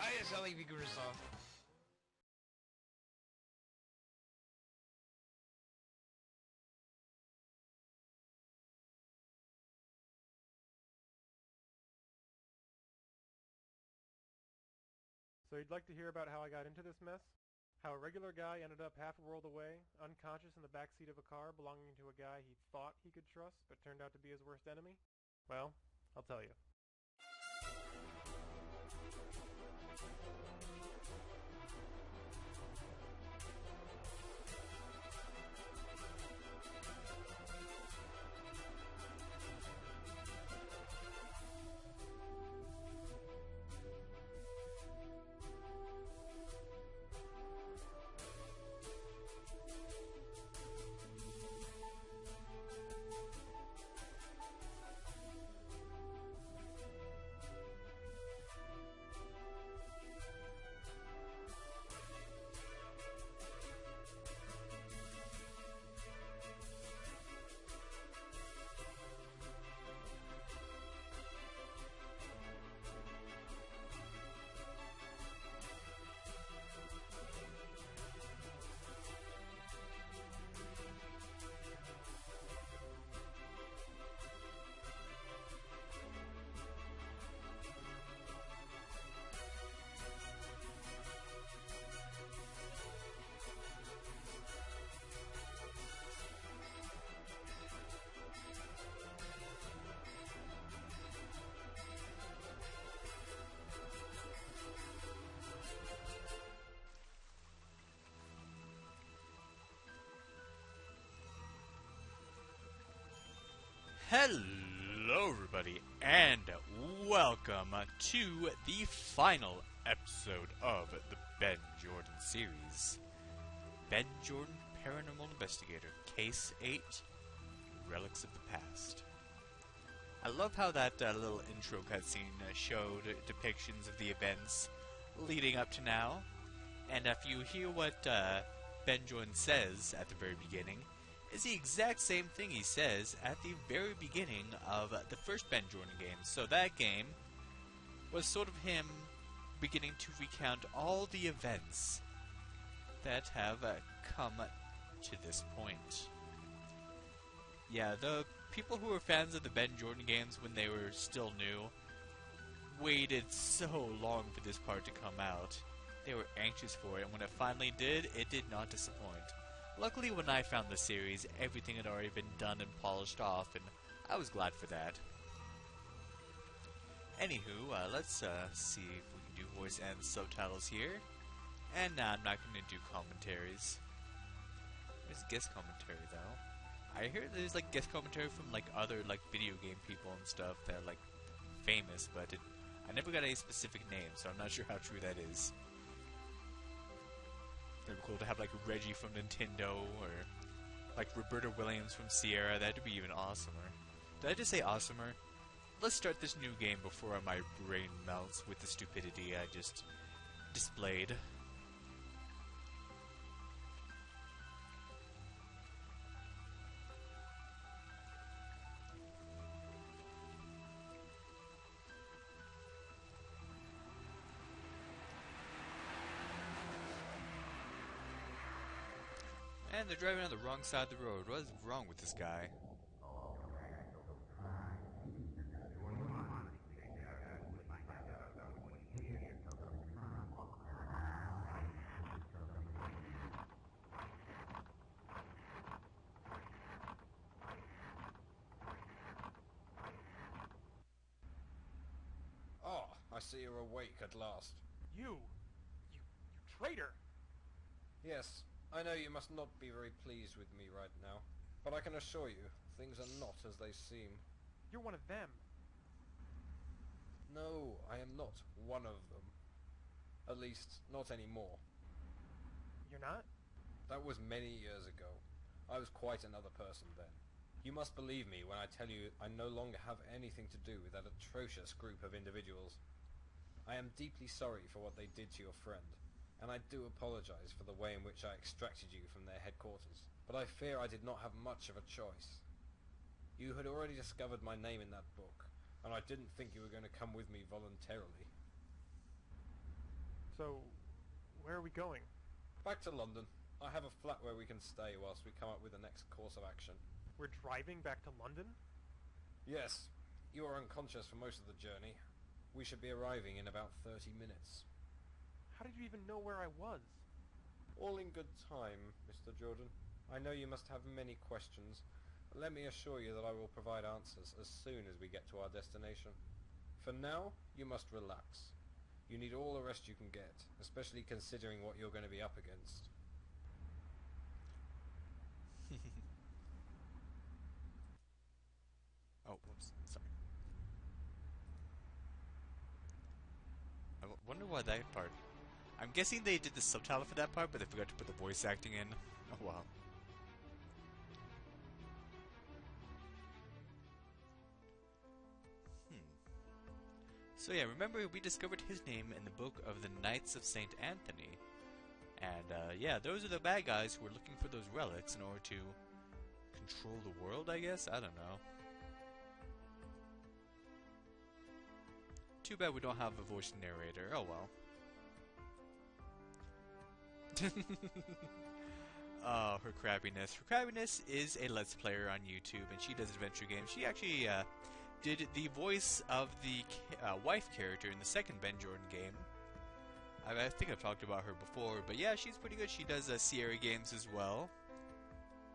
ISL Vigorousov. So you'd like to hear about how I got into this mess? How a regular guy ended up half a world away, unconscious in the backseat of a car belonging to a guy he thought he could trust, but turned out to be his worst enemy? Well, I'll tell you. Hello everybody, and welcome to the final episode of the Ben Jordan series. Ben Jordan, Paranormal Investigator, Case 8, Relics of the Past. I love how that little intro cutscene showed depictions of the events leading up to now, and if you hear what Ben Jordan says at the very beginning, is the exact same thing he says at the very beginning of the first Ben Jordan game. So that game was sort of him beginning to recount all the events that have come to this point. Yeah, the people who were fans of the Ben Jordan games when they were still new waited so long for this part to come out. They were anxious for it, and when it finally did, it did not disappoint. Luckily, when I found the series, everything had already been done and polished off, and I was glad for that. Anywho, let's see if we can do voice and subtitles here. And I'm not going to do commentaries. There's guest commentary, though. I hear there's, like, guest commentary from, like, other, like, video game people and stuff that are, like, famous, but I never got any specific names, so I'm not sure how true that is. It'd be cool to have, like, Reggie from Nintendo, or, like, Roberta Williams from Sierra. That'd be even awesomer. Did I just say awesomer? Let's start this new game before my brain melts with the stupidity I just displayed. And they're driving on the wrong side of the road. What is wrong with this guy? Oh, I see you're awake at last. You traitor! Yes, I know you must not be very pleased with me right now, but I can assure you, things are not as they seem. You're one of them. No, I am not one of them. At least, not anymore. You're not? That was many years ago. I was quite another person then. You must believe me when I tell you I no longer have anything to do with that atrocious group of individuals. I am deeply sorry for what they did to your friend, and I do apologize for the way in which I extracted you from their headquarters, but I fear I did not have much of a choice. You had already discovered my name in that book, and I didn't think you were going to come with me voluntarily. So, where are we going? Back to London. I have a flat where we can stay whilst we come up with the next course of action. We're driving back to London? Yes, you are unconscious for most of the journey. We should be arriving in about 30 minutes. How did you even know where I was? All in good time, Mr. Jordan. I know you must have many questions, but let me assure you that I will provide answers as soon as we get to our destination. For now, you must relax. You need all the rest you can get, especially considering what you're going to be up against. Oh, whoops, sorry. I wonder why that part... I'm guessing they did the subtitle for that part, but they forgot to put the voice acting in. Oh, wow. So yeah, remember we discovered his name in the book of the Knights of St. Anthony. And yeah, those are the bad guys who are looking for those relics in order to control the world, I guess? I don't know. Too bad we don't have a voice narrator. Oh well. Oh, her crabbiness. Her crabbiness is a Let's Player on YouTube, and she does adventure games. She actually did the voice of the wife character in the second Ben Jordan game. I think I've talked about her before, but yeah, she's pretty good. She does Sierra games as well.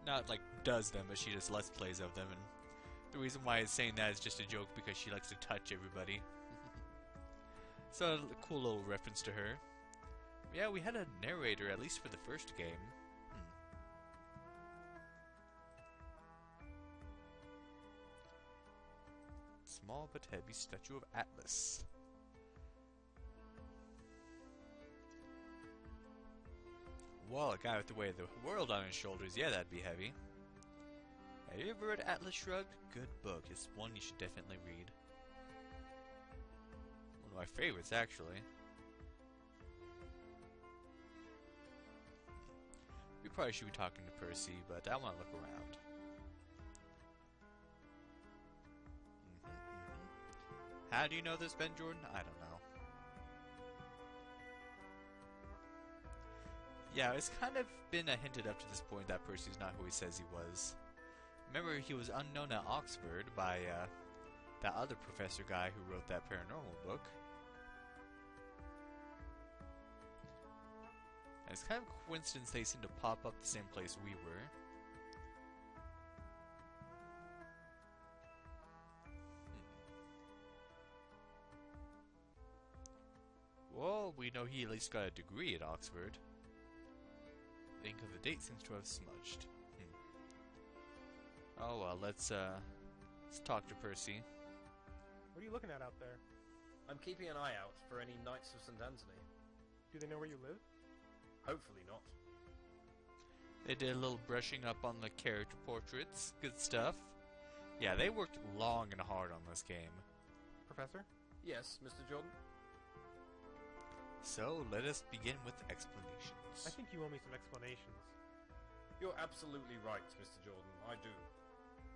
Not like does them, but she just Let's Plays of them. And the reason why I'm saying that is just a joke because she likes to touch everybody. So a cool little reference to her. Yeah, we had a narrator, at least for the first game. Small but heavy statue of Atlas. Well, a guy with the weight of the world on his shoulders, yeah, that'd be heavy. Have you ever read Atlas Shrugged? Good book. It's one you should definitely read. One of my favorites, actually. We probably should be talking to Percy, but I want to look around. How do you know this, Ben Jordan? I don't know. Yeah, it's kind of been hinted up to this point that Percy's not who he says he was. Remember, he was unknown at Oxford by that other professor guy who wrote that paranormal book. And it's kind of a coincidence they seem to pop up the same place we were. Well, we know he at least got a degree at Oxford. The ink of the date seems to have smudged. Oh well, let's talk to Percy. What are you looking at out there? I'm keeping an eye out for any Knights of St. Anthony. Do they know where you live? Hopefully not. They did a little brushing up on the character portraits. Good stuff. Yeah, they worked long and hard on this game. Professor? Yes, Mr. Jordan? So, let us begin with explanations. I think you owe me some explanations. You're absolutely right, Mr. Jordan. I do.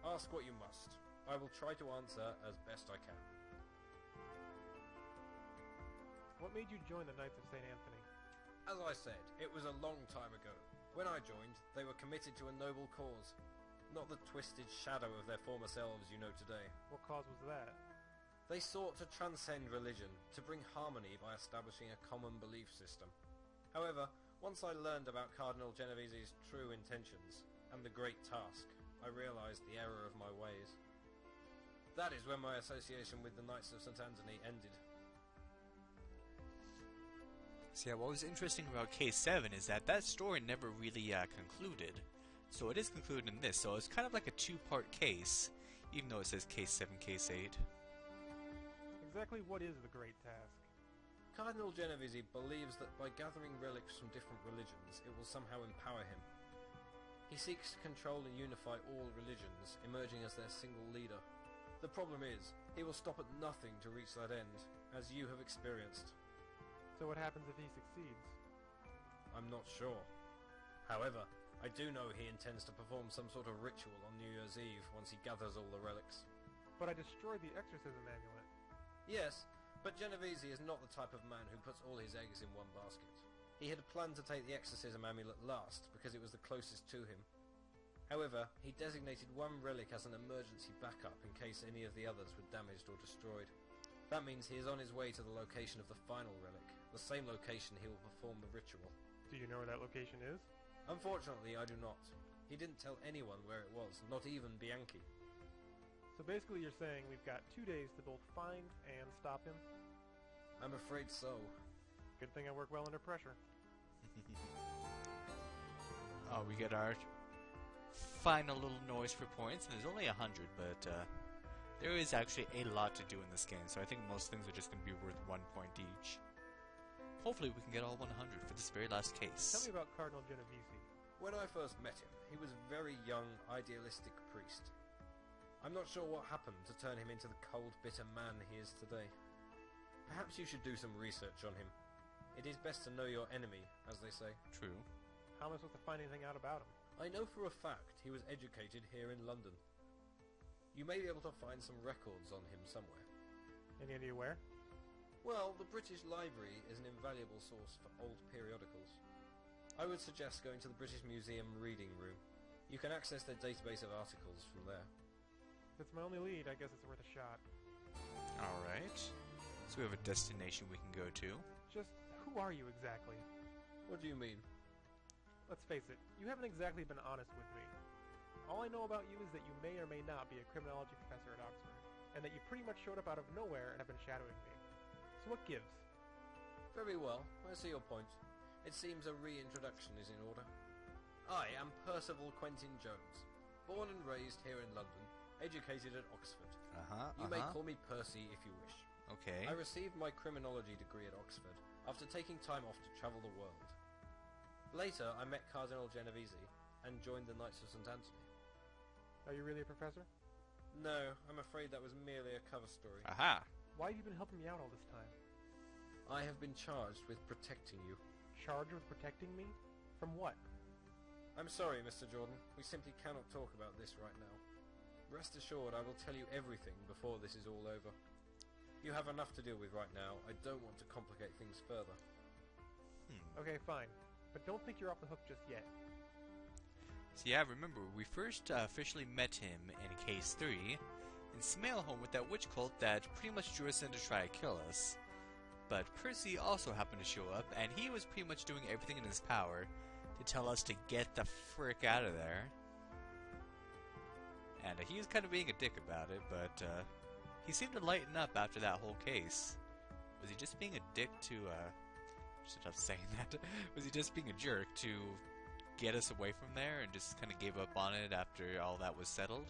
Ask what you must. I will try to answer as best I can. What made you join the Knights of St. Anthony? As I said, it was a long time ago. When I joined, they were committed to a noble cause. Not the twisted shadow of their former selves you know today. What cause was that? They sought to transcend religion, to bring harmony by establishing a common belief system. However, once I learned about Cardinal Genovese's true intentions, and the great task, I realized the error of my ways. That is when my association with the Knights of St. Anthony ended. So yeah, what was interesting about Case 7 is that story never really concluded. So it is concluded in this, so it's kind of like a two-part case, even though it says Case 7, Case 8. Exactly what is the Great Task? Cardinal Genovese believes that by gathering relics from different religions, it will somehow empower him. He seeks to control and unify all religions, emerging as their single leader. The problem is, he will stop at nothing to reach that end, as you have experienced. So what happens if he succeeds? I'm not sure. However, I do know he intends to perform some sort of ritual on New Year's Eve once he gathers all the relics. But I destroyed the exorcism amulet. Yes, but Genovese is not the type of man who puts all his eggs in one basket. He had planned to take the exorcism amulet last because it was the closest to him. However, he designated one relic as an emergency backup in case any of the others were damaged or destroyed. That means he is on his way to the location of the final relic, the same location he will perform the ritual. Do you know where that location is? Unfortunately, I do not. He didn't tell anyone where it was, not even Bianchi. So basically you're saying we've got 2 days to both find and stop him? I'm afraid so. Good thing I work well under pressure. Oh, we get our final little noise for points, and there's only 100, but there is actually a lot to do in this game, so I think most things are just going to be worth 1 point each. Hopefully we can get all 100 for this very last case. Tell me about Cardinal Genovese. When I first met him, he was a very young, idealistic priest. I'm not sure what happened to turn him into the cold, bitter man he is today. Perhaps you should do some research on him. It is best to know your enemy, as they say. True. How am I supposed to find anything out about him? I know for a fact he was educated here in London. You may be able to find some records on him somewhere. Any idea where? Well, the British Library is an invaluable source for old periodicals. I would suggest going to the British Museum reading room. You can access their database of articles from there. If it's my only lead, I guess it's worth a shot. Alright. So we have a destination we can go to. Just, who are you exactly? What do you mean? Let's face it, you haven't exactly been honest with me. All I know about you is that you may or may not be a criminology professor at Oxford, and that you pretty much showed up out of nowhere and have been shadowing me. So what gives? Very well, I see your point. It seems a reintroduction is in order. I am Percival Quentin Jones, born and raised here in London, educated at Oxford. You may call me Percy if you wish. Okay. I received my criminology degree at Oxford after taking time off to travel the world. Later, I met Cardinal Genovese and joined the Knights of St. Anthony. Are you really a professor? No, I'm afraid that was merely a cover story. Aha! Why have you been helping me out all this time? I have been charged with protecting you. Charged with protecting me? From what? I'm sorry, Mr. Jordan. We simply cannot talk about this right now. Rest assured, I will tell you everything before this is all over. You have enough to deal with right now. I don't want to complicate things further. Okay, fine. But don't think you're off the hook just yet. So yeah, remember, we first officially met him in Case 3 in Smailholm with that witch cult that pretty much drew us in to try to kill us. But Percy also happened to show up, and he was pretty much doing everything in his power to tell us to get the frick out of there. And he was kind of being a dick about it, but he seemed to lighten up after that whole case. Was he just being a dick to, should stop saying that. Was he just being a jerk to get us away from there and just kind of gave up on it after all that was settled?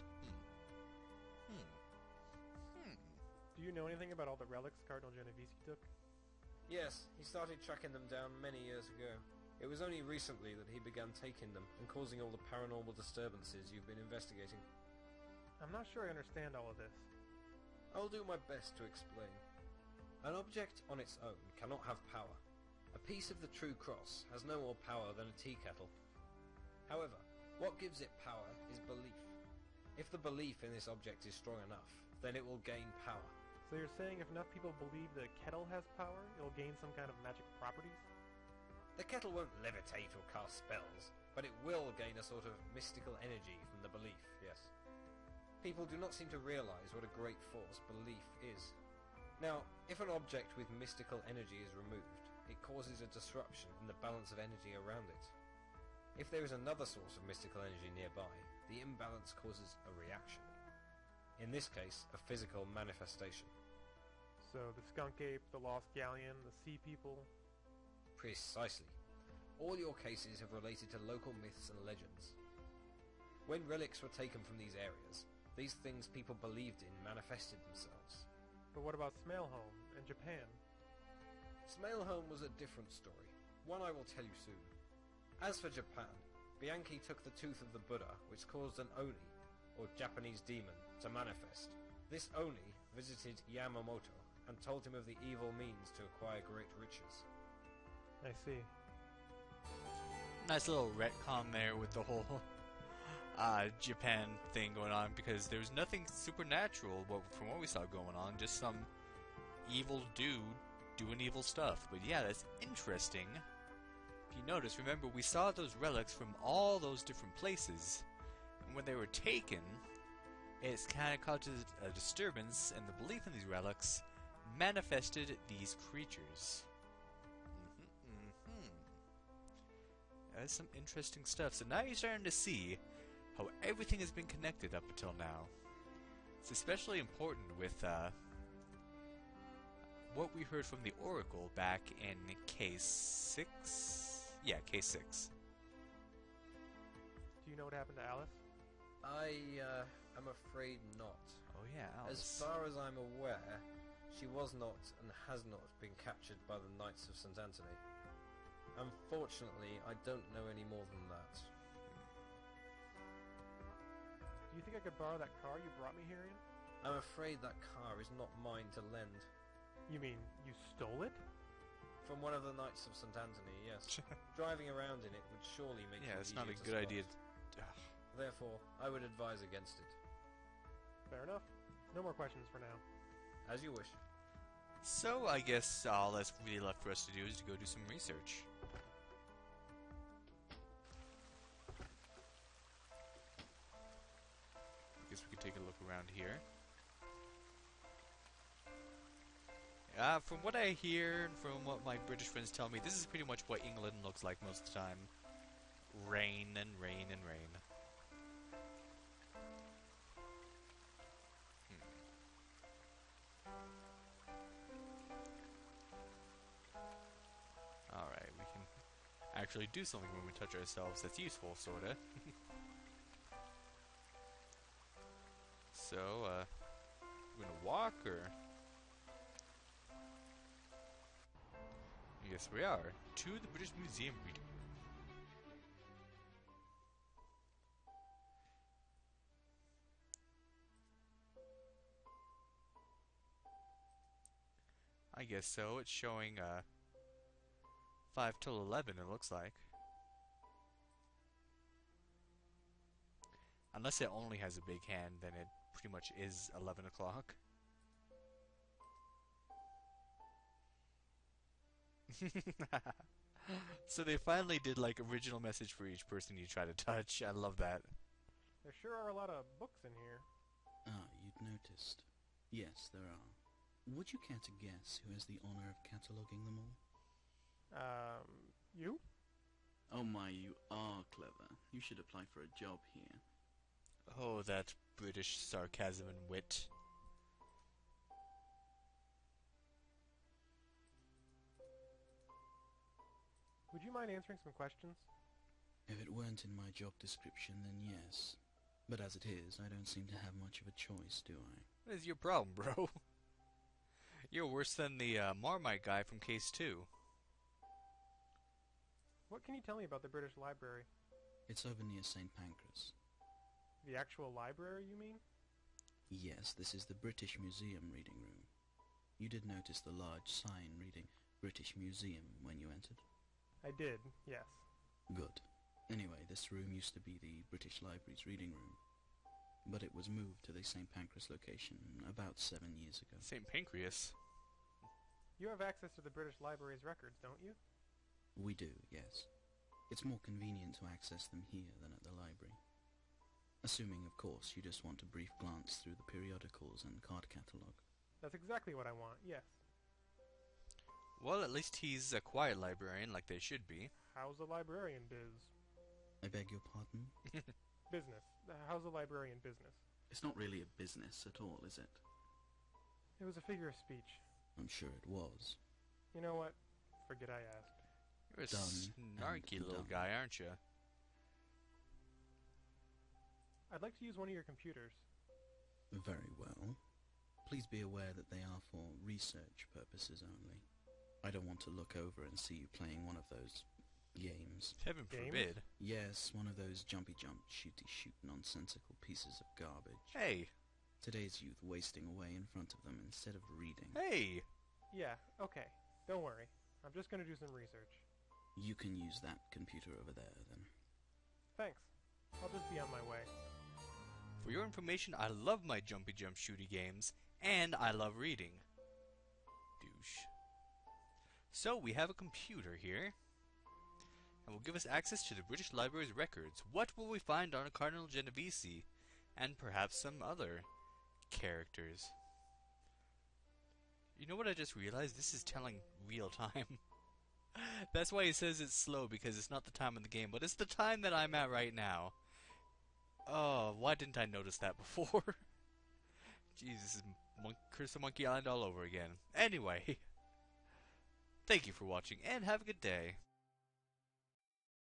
Do you know anything about all the relics Cardinal Genovese took? Yes, he started tracking them down many years ago. It was only recently that he began taking them and causing all the paranormal disturbances you've been investigating. I'm not sure I understand all of this. I'll do my best to explain. An object on its own cannot have power. A piece of the true cross has no more power than a tea kettle. However, what gives it power is belief. If the belief in this object is strong enough, then it will gain power. So you're saying if enough people believe the kettle has power, it'll gain some kind of magic properties? The kettle won't levitate or cast spells, but it will gain a sort of mystical energy from the belief, yes. People do not seem to realize what a great force belief is. Now, if an object with mystical energy is removed, it causes a disruption in the balance of energy around it. If there is another source of mystical energy nearby, the imbalance causes a reaction. In this case, a physical manifestation. So the skunk ape, the lost galleon, the sea people... Precisely. All your cases have related to local myths and legends. When relics were taken from these areas, these things people believed in manifested themselves. But what about Smailholm and Japan? Smailholm was a different story, one I will tell you soon. As for Japan, Bianchi took the tooth of the Buddha, which caused an Oni, or Japanese demon, to manifest. This Oni visited Yamamoto and told him of the evil means to acquire great riches. I see. Nice little retcon there with the whole Japan thing going on, because there was nothing supernatural from what we saw going on, just some evil dude doing evil stuff. But yeah, that's interesting. If you notice, remember, we saw those relics from all those different places, and when they were taken, it's kind of caused a disturbance, and the belief in these relics manifested these creatures. That's some interesting stuff. So now you're starting to see how everything has been connected up until now. It's especially important with what we heard from the Oracle back in Case 6? Yeah, Case 6. Do you know what happened to Alice? I'm afraid not. Oh yeah, Alice. As far as I'm aware, she was not and has not been captured by the Knights of St. Anthony. Unfortunately, I don't know any more than that. Do you think I could borrow that car you brought me here in? I'm afraid that car is not mine to lend. You mean you stole it? From one of the Knights of St. Anthony, yes. Driving around in it would surely make Yeah, it it's not a easier to good spot. idea. Therefore, I would advise against it. Fair enough. No more questions for now. As you wish. So I guess all that's really left for us to do is to go do some research. I guess we could take a look around here. From what I hear, and from what my British friends tell me, this is pretty much what England looks like most of the time. Rain and rain and rain. Alright, we can actually do something when we touch ourselves that's useful, sorta. So, we're gonna walk, or? Yes, we are. To the British Museum reading room. I guess so. It's showing, 5 till 11, it looks like. Unless it only has a big hand, then it pretty much is 11 o'clock. So they finally did, like, original message for each person you try to touch. I love that. There sure are a lot of books in here. Ah, you'd noticed. Yes, there are. Would you care to guess who has the honor of cataloguing them all? You? Oh my, you are clever. You should apply for a job here. Oh, that British sarcasm and wit. Would you mind answering some questions? If it weren't in my job description, then yes. But as it is, I don't seem to have much of a choice, do I? What is your problem, bro? You're worse than the Marmite guy from Case 2. What can you tell me about the British Library? It's over near St. Pancras. The actual library, you mean? Yes, this is the British Museum reading room. You did notice the large sign reading British Museum when you entered? I did, yes. Good. Anyway, this room used to be the British Library's reading room, but it was moved to the St. Pancras location about 7 years ago. St. Pancras? You have access to the British Library's records, don't you? We do, yes. It's more convenient to access them here than at the library. Assuming, of course, you just want a brief glance through the periodicals and card catalogue. That's exactly what I want, yes. Well, at least he's a quiet librarian, like they should be. How's the librarian biz? I beg your pardon? Business. How's the librarian business? It's not really a business at all, is it? It was a figure of speech. I'm sure it was. You know what? Forget I asked. You're a Done snarky and little done. guy, aren't you? I'd like to use one of your computers. Very well. Please be aware that they are for research purposes only. I don't want to look over and see you playing one of those games. Heaven Games? forbid. Yes, one of those jumpy jump, shooty shoot nonsensical pieces of garbage. Hey! Today's youth wasting away in front of them instead of reading. Hey! Yeah, okay. Don't worry. I'm just gonna do some research. You can use that computer over there, then. Thanks. I'll just be on my way. For your information, I love my jumpy jump shooty games, and I love reading. Douche. So, we have a computer here, and will give us access to the British Library's records. What will we find on Cardinal Genovese, and perhaps some other characters? You know what I just realized? This is telling real time. That's why he says it's slow, because it's not the time of the game, but it's the time that I'm at right now. Oh, why didn't I notice that before? Jeez, this is Curse of Monkey Island all over again. Anyway, thank you for watching, and have a good day.